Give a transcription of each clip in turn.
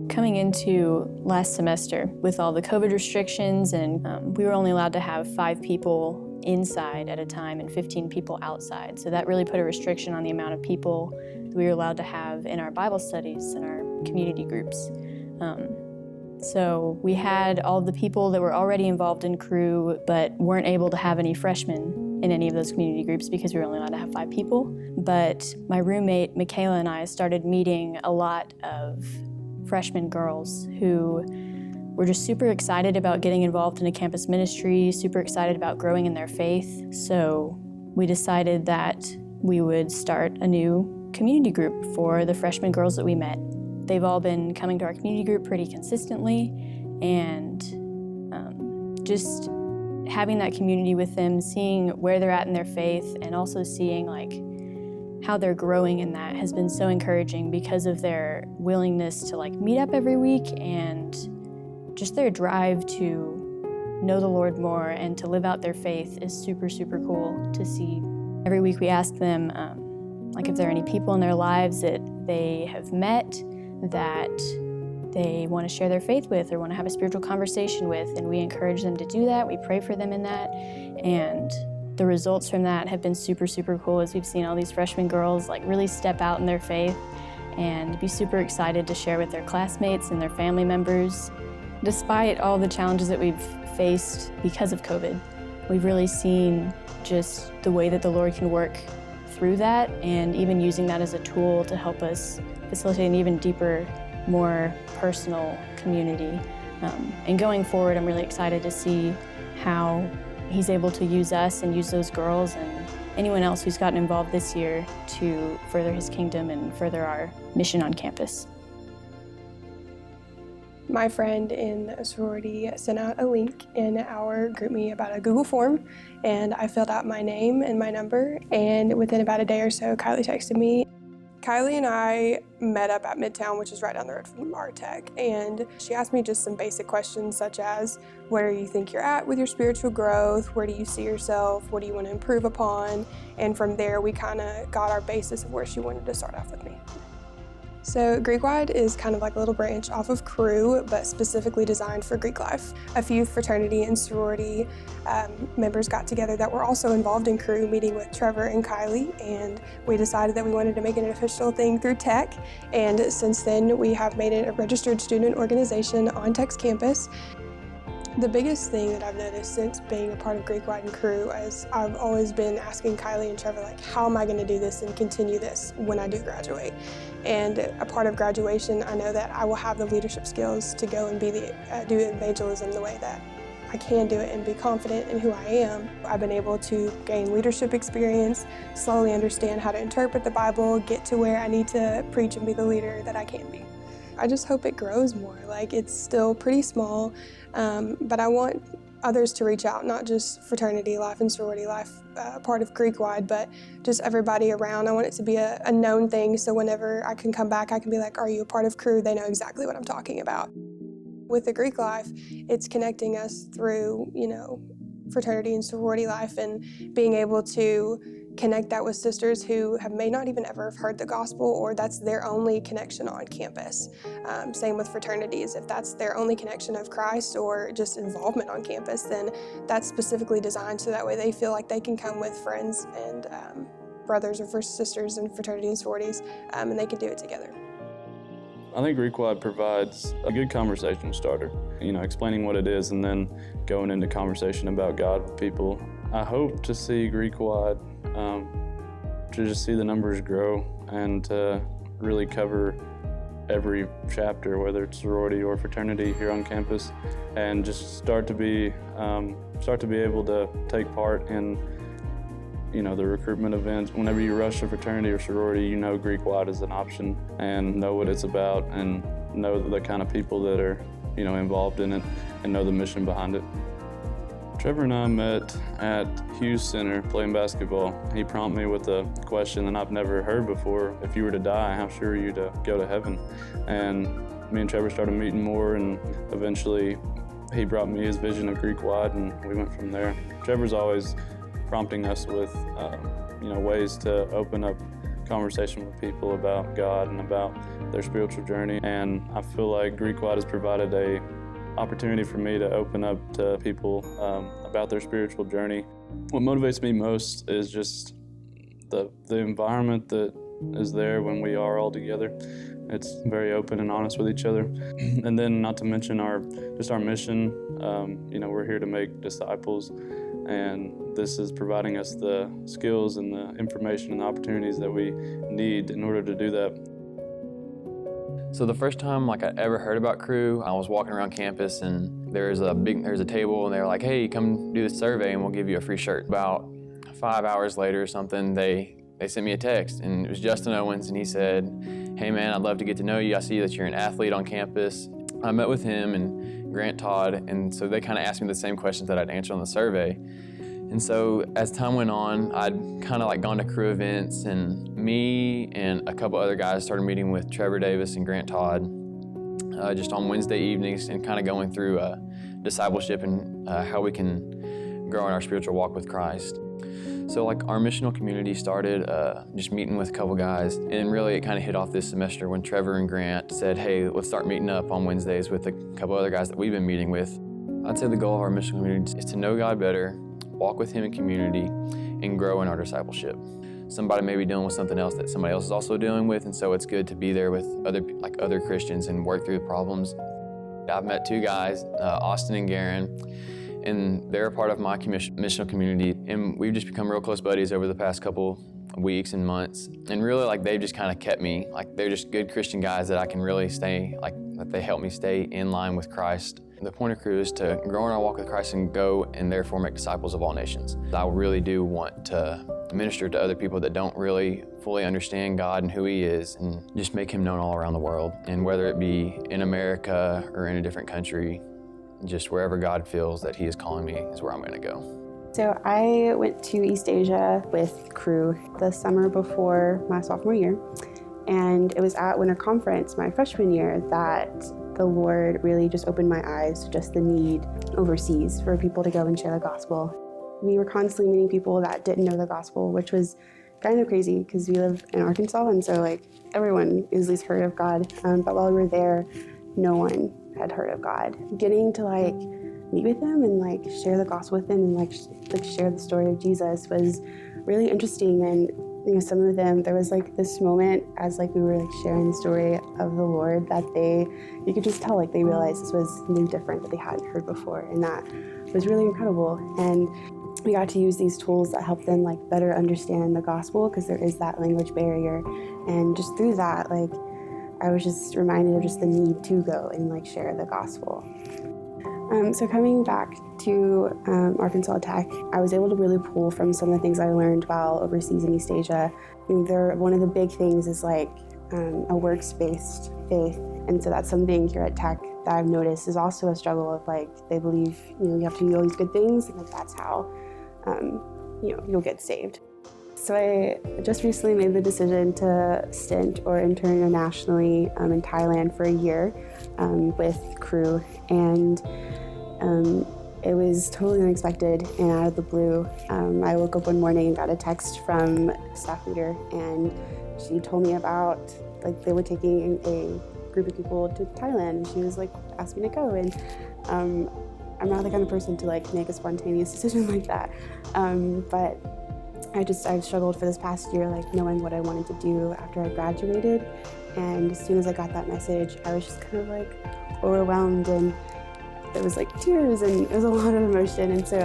Coming into last semester with all the COVID restrictions, and we were only allowed to have 5 people inside at a time and 15 people outside. So that really put a restriction on the amount of people that we were allowed to have in our Bible studies and our community groups. So we had all of the people that were already involved in Cru, but weren't able to have any freshmen in any of those community groups because we were only allowed to have 5 people. But my roommate, Michaela, and I started meeting a lot of freshman girls who were just super excited about getting involved in a campus ministry, super excited about growing in their faith. So we decided that we would start a new community group for the freshman girls that we met. They've all been coming to our community group pretty consistently, and just having that community with them, seeing where they're at in their faith, and also seeing how they're growing in that has been so encouraging because of their willingness to meet up every week and just their drive to know the Lord more and to live out their faith is super, super cool to see. Every week we ask them if there are any people in their lives that they have met that they want to share their faith with or want to have a spiritual conversation with, and we encourage them to do that. We pray for them in that, and the results from that have been super, super cool as we've seen all these freshman girls really step out in their faith and be super excited to share with their classmates and their family members. Despite all the challenges that we've faced because of COVID, we've really seen just the way that the Lord can work through that, and even using that as a tool to help us facilitate an even deeper, more personal community. And going forward, I'm really excited to see how He's able to use us and use those girls and anyone else who's gotten involved this year to further His kingdom and further our mission on campus. My friend in a sorority sent out a link in our GroupMe about a Google form, and I filled out my name and my number, and within about a day or so, Kylie texted me. Kylie and I met up at Midtown, which is right down the road from our tech, and she asked me just some basic questions such as, where do you think you're at with your spiritual growth? Where do you see yourself? What do you want to improve upon? And from there, we kind of got our basis of where she wanted to start off with me. So Greek-wide is kind of like a little branch off of Cru, but specifically designed for Greek life. A few fraternity and sorority members got together that were also involved in Cru, meeting with Trevor and Kylie, and we decided that we wanted to make it an official thing through Tech. And since then, we have made it a registered student organization on Tech's campus. The biggest thing that I've noticed since being a part of Greek-wide and Cru is I've always been asking Kylie and Trevor, how am I going to do this and continue this when I do graduate? And a part of graduation, I know that I will have the leadership skills to go and do evangelism the way that I can do it and be confident in who I am. I've been able to gain leadership experience, slowly understand how to interpret the Bible, get to where I need to preach and be the leader that I can be. I just hope it grows more. It's still pretty small, but I want others to reach out, not just fraternity life and sorority life, part of Greek-wide, but just everybody around. I want it to be a known thing, so whenever I can come back, I can be like, are you a part of Cru? They know exactly what I'm talking about. With the Greek life, it's connecting us through, fraternity and sorority life and being able to connect that with sisters who may not even ever have heard the gospel, or that's their only connection on campus. Same with fraternities. If that's their only connection of Christ or just involvement on campus, then that's specifically designed so that way they feel like they can come with friends and brothers or sisters in fraternity and sororities, and they can do it together. I think Greek-wide provides a good conversation starter, explaining what it is and then going into conversation about God with people. I hope to see Greek-wide to just see the numbers grow and to really cover every chapter, whether it's sorority or fraternity here on campus, and just start to be able to take part in the recruitment events. Whenever you rush a fraternity or sorority, Greek-wide is an option and know what it's about and know the kind of people that are involved in it and know the mission behind it. Trevor and I met at Hughes Center playing basketball. He prompted me with a question that I've never heard before. If you were to die, how sure are you to go to heaven? And me and Trevor started meeting more, and eventually he brought me his vision of Greek-wide, and we went from there. Trevor's always prompting us with ways to open up conversation with people about God and about their spiritual journey. And I feel like Greekwide has provided a opportunity for me to open up to people about their spiritual journey. What motivates me most is just the environment that is there when we are all together. It's very open and honest with each other. And then not to mention our mission. We're here to make disciples, and this is providing us the skills and the information and the opportunities that we need in order to do that. So the first time I ever heard about Crew, I was walking around campus and there's a table and they were like, hey, come do this survey and we'll give you a free shirt. About 5 hours later or something, they sent me a text, and it was Justin Owens, and he said, hey man, I'd love to get to know you. I see that you're an athlete on campus. I met with him and Grant Todd, and so they kind of asked me the same questions that I'd answered on the survey. And so as time went on, I'd kind of gone to Crew events, and me and a couple other guys started meeting with Trevor Davis and Grant Todd just on Wednesday evenings and kind of going through discipleship and how we can grow in our spiritual walk with Christ. So our missional community started just meeting with a couple guys, and really it kind of hit off this semester when Trevor and Grant said, hey, let's start meeting up on Wednesdays with a couple other guys that we've been meeting with. I'd say the goal of our missional community is to know God better, walk with Him in community, and grow in our discipleship. Somebody may be dealing with something else that somebody else is also dealing with, and so it's good to be there with other Christians and work through the problems. I've met two guys, Austin and Garen, and they're a part of my missional community, and we've just become real close buddies over the past couple weeks and months. And really, they've just kind of kept me, they're just good Christian guys that I can really stay, that they help me stay in line with Christ. The point of Crew is to grow in our walk with Christ and go and therefore make disciples of all nations. I really do want to minister to other people that don't really fully understand God and who He is, and just make Him known all around the world. And whether it be in America or in a different country, just wherever God feels that He is calling me is where I'm going to go. So I went to East Asia with Crew the summer before my sophomore year, and it was at winter conference my freshman year that the Lord really just opened my eyes to just the need overseas for people to go and share the gospel. We were constantly meeting people that didn't know the gospel, which was kind of crazy because we live in Arkansas, and so everyone is at least heard of God. But while we were there, no one had heard of God. Getting to meet with them and share the gospel with them and share the story of Jesus was really interesting. And some of them, there was this moment as we were sharing the story of the Lord that you could just tell they realized this was something different that they hadn't heard before, and that was really incredible. And we got to use these tools that help them better understand the gospel, because there is that language barrier. And just through that, I was just reminded of just the need to go and share the gospel. So coming back to Arkansas Tech, I was able to really pull from some of the things I learned while overseas in East Asia. One of the big things is a works-based faith, and so that's something here at Tech that I've noticed is also a struggle of they believe you have to do all these good things, and that's how you'll get saved. So I just recently made the decision to stint or intern internationally in Thailand for a year with Crew, and it was totally unexpected and out of the blue. I woke up one morning and got a text from a staff leader, and she told me about they were taking a group of people to Thailand, and she was asked me to go. And I'm not the kind of person to make a spontaneous decision like that, but I've struggled for this past year, knowing what I wanted to do after I graduated. And as soon as I got that message, I was just kind of overwhelmed, and there was tears, and it was a lot of emotion. And so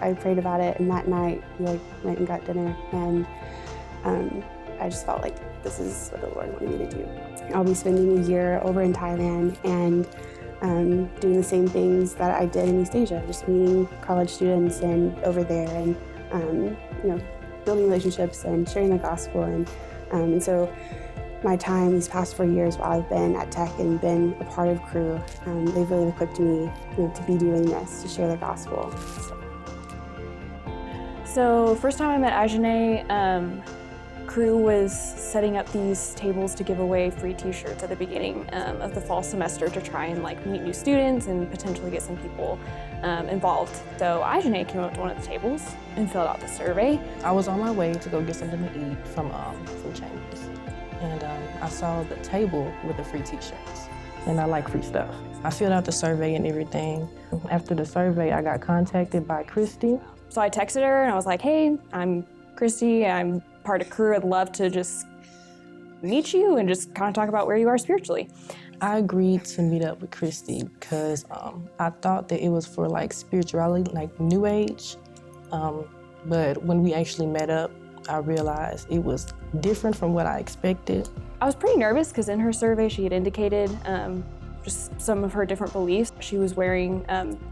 I prayed about it, and that night we went and got dinner, and I just felt this is what the Lord wanted me to do. I'll be spending a year over in Thailand and doing the same things that I did in East Asia, just meeting college students and over there, and building relationships and sharing the gospel. And so my time these past 4 years while I've been at Tech and been a part of Crew, they've really equipped me to be doing this, to share the gospel. So first time I met Ajane, Crew was setting up these tables to give away free t-shirts at the beginning of the fall semester to try and meet new students and potentially get some people involved. So Ajane came up to one of the tables and filled out the survey. I was on my way to go get something to eat from Chambers, and I saw the table with the free t-shirts, and I like free stuff. I filled out the survey and everything. After the survey, I got contacted by Christy. So I texted her and I was like, hey, I'm Christy, I'm part of Crew. I'd love to just meet you and just kind of talk about where you are spiritually. I agreed to meet up with Christy because I thought that it was for spirituality, New Age. But when we actually met up, I realized it was different from what I expected. I was pretty nervous because in her survey she had indicated just some of her different beliefs. She was wearing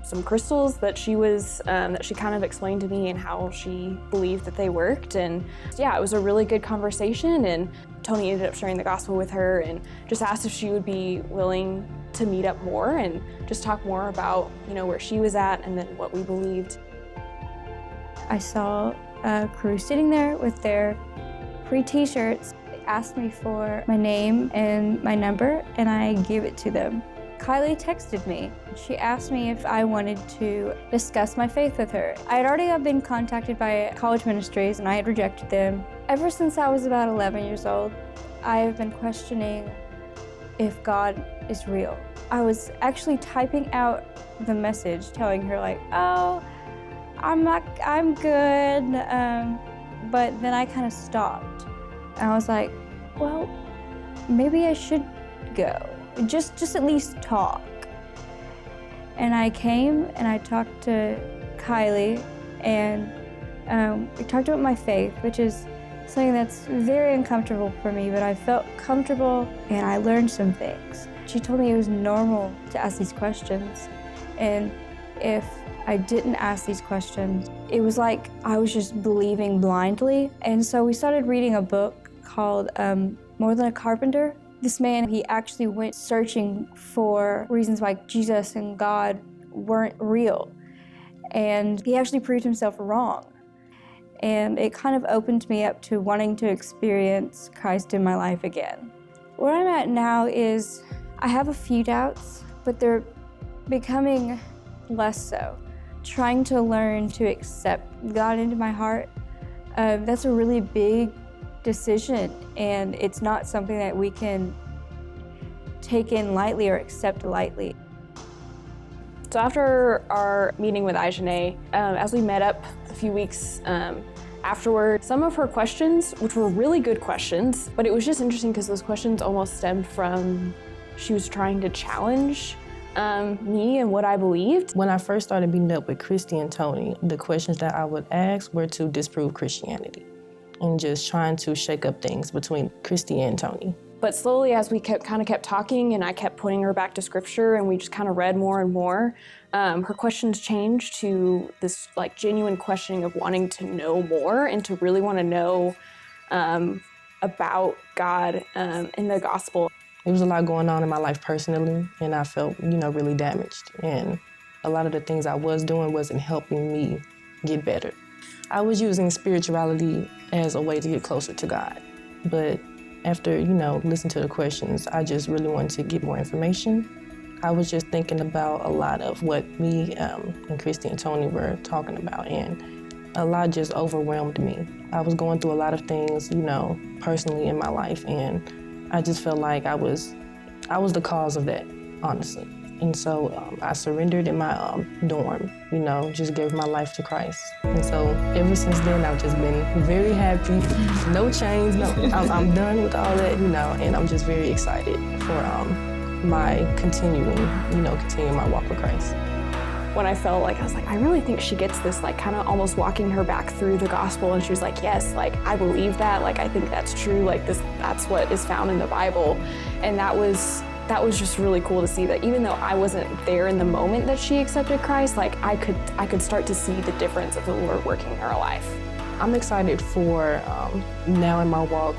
some crystals that she kind of explained to me and how she believed that they worked. And yeah, it was a really good conversation, and Tony ended up sharing the gospel with her and just asked if she would be willing to meet up more and just talk more about, where she was at and then what we believed. I saw a crew sitting there with their free t-shirts. Asked me for my name and my number, and I gave it to them. Kylie texted me. She asked me if I wanted to discuss my faith with her. I had already been contacted by college ministries, and I had rejected them. Ever since I was about 11 years old, I have been questioning if God is real. I was actually typing out the message, telling her oh, I'm good, but then I kind of stopped. And I was like, well, maybe I should go, just at least talk. And I came and I talked to Kylie, and we talked about my faith, which is something that's very uncomfortable for me, but I felt comfortable and I learned some things. She told me it was normal to ask these questions, and if I didn't ask these questions, it was like I was just believing blindly. And so we started reading a book called More Than a Carpenter. This man, he actually went searching for reasons why Jesus and God weren't real. And he actually proved himself wrong. And it kind of opened me up to wanting to experience Christ in my life again. Where I'm at now is I have a few doubts, but they're becoming less so. Trying to learn to accept God into my heart, that's a really big decision, and it's not something that we can take in lightly or accept lightly. So after our meeting with Ajane, as we met up a few weeks afterward, some of her questions, which were really good questions, but it was just interesting because those questions almost stemmed from she was trying to challenge me and what I believed. When I first started meeting up with Christy and Tony, the questions that I would ask were to disprove Christianity and just trying to shake up things between Christy and Tony. But slowly, as we kept talking and I kept putting her back to scripture and we just kind of read more and more, her questions changed to this genuine questioning of wanting to know more and to really want to know about God and the gospel. There was a lot going on in my life personally, and I felt, really damaged. And a lot of the things I was doing wasn't helping me get better. I was using spirituality as a way to get closer to God. But after, listening to the questions, I just really wanted to get more information. I was just thinking about a lot of what me and Christy and Tony were talking about, and a lot just overwhelmed me. I was going through a lot of things, personally in my life, and I just felt like I was the cause of that, honestly. And so I surrendered in my dorm, just gave my life to Christ. And so ever since then, I've just been very happy. No chains, I'm done with all that, and I'm just very excited for my continuing my walk with Christ. When I felt I was I really think she gets this, kind of almost walking her back through the gospel, and she was like, yes, I believe that, I think that's true, that's what is found in the Bible. And that was just really cool to see that even though I wasn't there in the moment that she accepted Christ, I could start to see the difference of the Lord working in her life. I'm excited for now in my walk,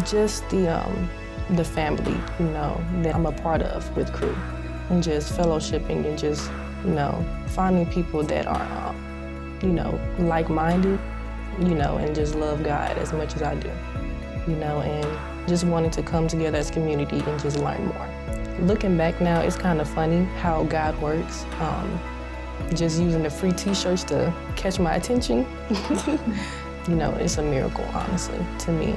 just the family, that I'm a part of with Crew. And just fellowshipping and just, finding people that are, like-minded, you know, and just love God as much as I do, you know, and just wanting to come together as a community and just learn more. Looking back now, it's kind of funny how God works. Just using the free t-shirts to catch my attention, you know, it's a miracle, honestly, to me.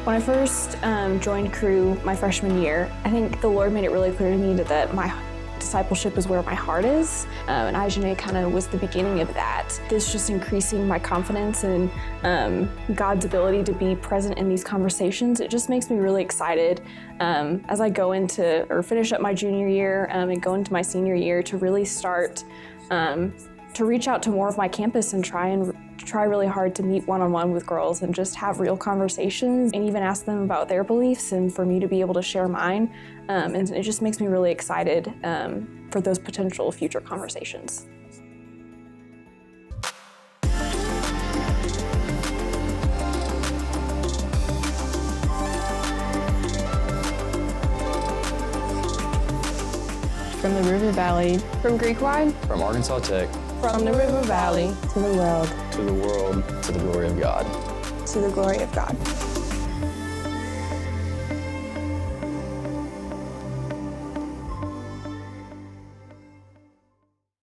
When I first joined Cru my freshman year, I think the Lord made it really clear to me that my discipleship is where my heart is, and Aijane kind of was the beginning of that. This just increasing my confidence in God's ability to be present in these conversations. It just makes me really excited as I go into or finish up my junior year and go into my senior year to really start to reach out to more of my campus and try really hard to meet one-on-one with girls and just have real conversations and even ask them about their beliefs and for me to be able to share mine. And it just makes me really excited for those potential future conversations. From the River Valley, From Greekwide, From Arkansas Tech From the River Valley To the world. To the world. to the glory of God. to the glory of God.